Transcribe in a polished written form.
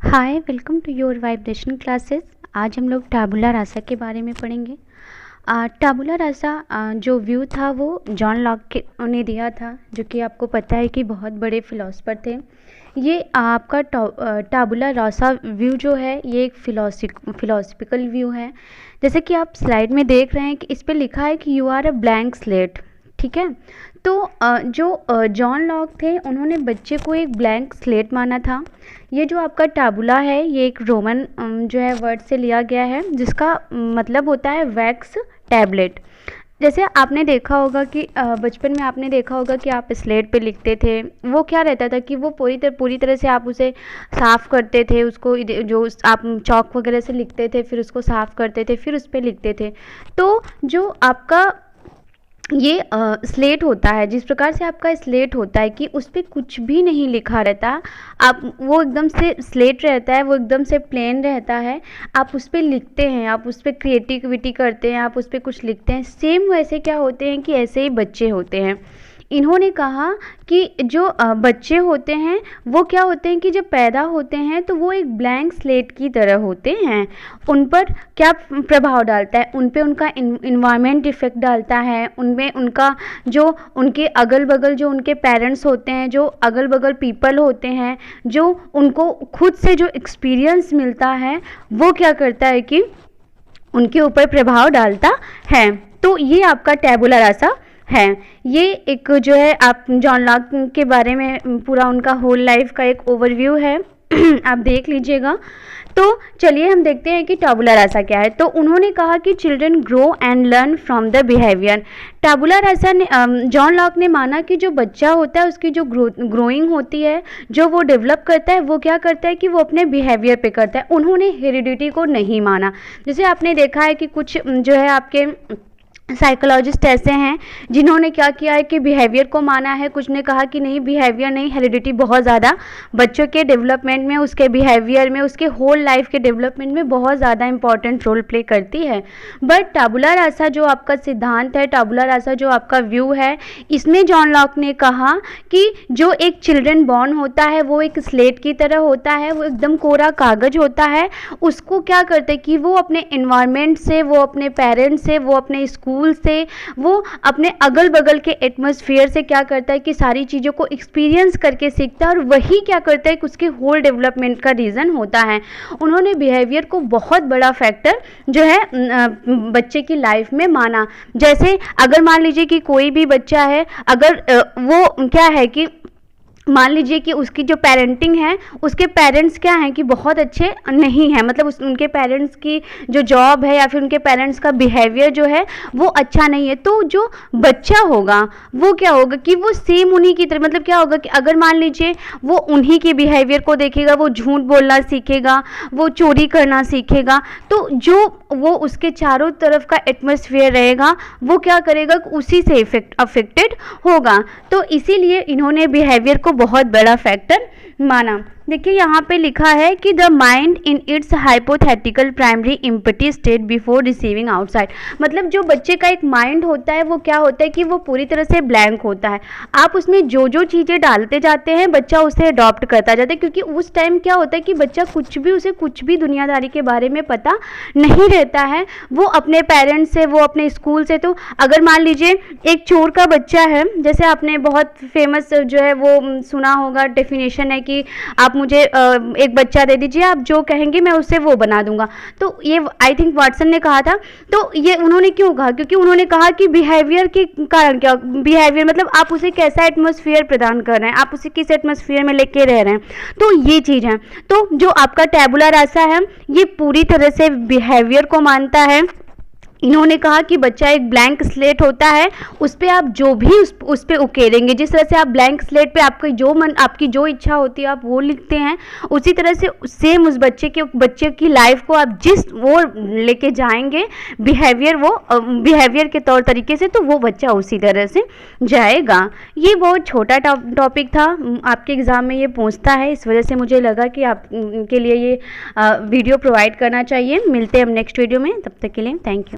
Hi, welcome to your vibration classes. आज हम लोग टाबुला रासा के बारे में पढ़ेंगे। टाबुला रासा जो व्यू था वो जॉन लॉक ने दिया था, जो कि आपको पता है कि बहुत बड़े फिलोसफर थे। ये आपका टाबुला रासा व्यू जो है ये एक फिलोसफिकल व्यू है। जैसे कि आप स्लाइड में देख रहे हैं कि इस पे लिखा है कि you are a blank slate. ठीक है, तो जो जॉन लॉक थे उन्होंने बच्चे को एक ब्लैंक स्लेट माना था। ये जो आपका टाबुला है ये एक रोमन जो है वर्ड से लिया गया है, जिसका मतलब होता है वैक्स टैबलेट। जैसे आपने देखा होगा कि बचपन में आपने देखा होगा कि आप स्लेट पे लिखते थे। वो क्या रहता था कि वो पूरी तरह से आप उसे साफ़ करते थे, उसको जो आप चॉक वगैरह से लिखते थे, फिर उसको साफ़ करते थे, फिर उस पर लिखते थे। तो जो आपका ये स्लेट होता है, जिस प्रकार से आपका स्लेट होता है कि उस पर कुछ भी नहीं लिखा रहता, आप वो एकदम से स्लेट रहता है, वो एकदम से प्लेन रहता है। आप उस पर लिखते हैं, आप उस पर क्रिएटिविटी करते हैं, आप उस पर कुछ लिखते हैं। सेम वैसे क्या होते हैं कि ऐसे ही बच्चे होते हैं। इन्होंने कहा कि जो बच्चे होते हैं वो क्या होते हैं कि जब पैदा होते हैं तो वो एक ब्लैंक स्लेट की तरह होते हैं। उन पर क्या प्रभाव डालता है, उन पे उनका इन्वायरमेंट इफ़ेक्ट डालता है, उनमें उनका जो उनके अगल बगल जो उनके पेरेंट्स होते हैं, जो अगल बगल पीपल होते हैं, जो उनको खुद से जो एक्सपीरियंस मिलता है वो क्या करता है कि उनके ऊपर प्रभाव डालता है। तो ये आपका टैबुला रासा है। ये एक जो है आप जॉन लॉक के बारे में पूरा उनका होल लाइफ का एक ओवरव्यू है। आप देख लीजिएगा। तो चलिए हम देखते हैं कि टाबुला रासा क्या है। तो उन्होंने कहा कि children grow and learn from the behaviour. Tabula rasa ने जॉन लॉक ने माना कि जो बच्चा होता है उसकी जो ग्रोइंग होती है, जो वो डेवलप करता है, वो क्या करता है कि वो अपने बिहेवियर पे करता है। उन्होंने हेरिडिटी को नहीं माना। जैसे आपने देखा है कि कुछ जो है आपके साइकोलॉजिस्ट ऐसे हैं जिन्होंने क्या किया है कि बिहेवियर को माना है, कुछ ने कहा कि नहीं बिहेवियर नहीं, हेरिडिटी बहुत ज़्यादा बच्चों के डेवलपमेंट में, उसके बिहेवियर में, उसके होल लाइफ के डेवलपमेंट में बहुत ज़्यादा इंपॉर्टेंट रोल प्ले करती है। बट टाबुला रासा जो आपका सिद्धांत है, टाबुला रासा जो आपका व्यू है, इसमें जॉन लॉक ने कहा कि जो एक चिल्ड्रन बॉर्न होता है वो एक स्लेट की तरह होता है, वो एकदम कोरा कागज होता है। उसको क्या करते हैं कि वो अपने इन्वायरमेंट से, वो अपने पेरेंट्स से, वो अपने स्कूल से, वो अपने अगल बगल के एटमॉस्फेयर से क्या करता है कि सारी चीज़ों को एक्सपीरियंस करके सीखता है, और वही क्या करता है कि उसके होल डेवलपमेंट का रीज़न होता है। उन्होंने बिहेवियर को बहुत बड़ा फैक्टर जो है बच्चे की लाइफ में माना। जैसे अगर मान लीजिए कि कोई भी बच्चा है, अगर वो क्या है कि मान लीजिए कि उसकी जो पेरेंटिंग है, उसके पेरेंट्स क्या हैं कि बहुत अच्छे नहीं हैं, मतलब उनके पेरेंट्स की जो जॉब है या फिर उनके पेरेंट्स का बिहेवियर जो है वो अच्छा नहीं है, तो जो बच्चा होगा वो क्या होगा कि वो सेम उन्हीं की तरह, मतलब क्या होगा कि अगर मान लीजिए वो उन्हीं के बिहेवियर को देखेगा, वो झूठ बोलना सीखेगा, वो चोरी करना सीखेगा, तो जो वो उसके चारों तरफ का एटमॉस्फेयर रहेगा वो क्या करेगा, उसी से अफेक्टेड होगा। तो इसीलिए इन्होंने बिहेवियर को बहुत बड़ा फैक्टर माना। देखिए यहाँ पे लिखा है कि the mind in its hypothetical primary empty state before receiving outside. मतलब जो बच्चे का एक माइंड होता है वो क्या होता है कि वो पूरी तरह से ब्लैंक होता है। आप उसमें जो जो चीज़ें डालते जाते हैं बच्चा उसे अडॉप्ट करता जाता है, क्योंकि उस टाइम क्या होता है कि बच्चा उसे कुछ भी दुनियादारी के बारे में पता नहीं रहता है। वो अपने पेरेंट्स से, वो अपने स्कूल से, तो अगर मान लीजिए एक चोर का बच्चा है, जैसे आपने बहुत फेमस जो है वो सुना होगा डेफिनेशन है कि आप मुझे एक बच्चा दे दीजिए, आप जो कहेंगे मैं उससे वो बना दूंगा। तो ये आई थिंक वाटसन ने कहा था। तो ये उन्होंने क्यों कहा, क्योंकि उन्होंने कहा कि बिहेवियर के कारण, क्या बिहेवियर मतलब आप उसे कैसा एटमॉस्फेयर प्रदान कर रहे हैं, आप उसे किस एटमॉस्फेयर में लेके रह रहे हैं, तो ये चीज़ है। तो जो आपका टैबुला रासा है ये पूरी तरह से बिहेवियर को मानता है। इन्होंने कहा कि बच्चा एक ब्लैंक स्लेट होता है, उस पर आप जो भी उस पर उकेरेंगे, जिस तरह से आप ब्लैंक स्लेट पे आपकी जो इच्छा होती है आप वो लिखते हैं, उसी तरह से सेम उस बच्चे की लाइफ को आप जिस वो लेके जाएंगे बिहेवियर के तौर तरीके से, तो वो बच्चा उसी तरह से जाएगा। ये बहुत छोटा टॉपिक था, आपके एग्ज़ाम में ये पूछता है, इस वजह से मुझे लगा कि आप के लिए ये वीडियो प्रोवाइड करना चाहिए। मिलते हैं हम नेक्स्ट वीडियो में, तब तक के लिए थैंक यू।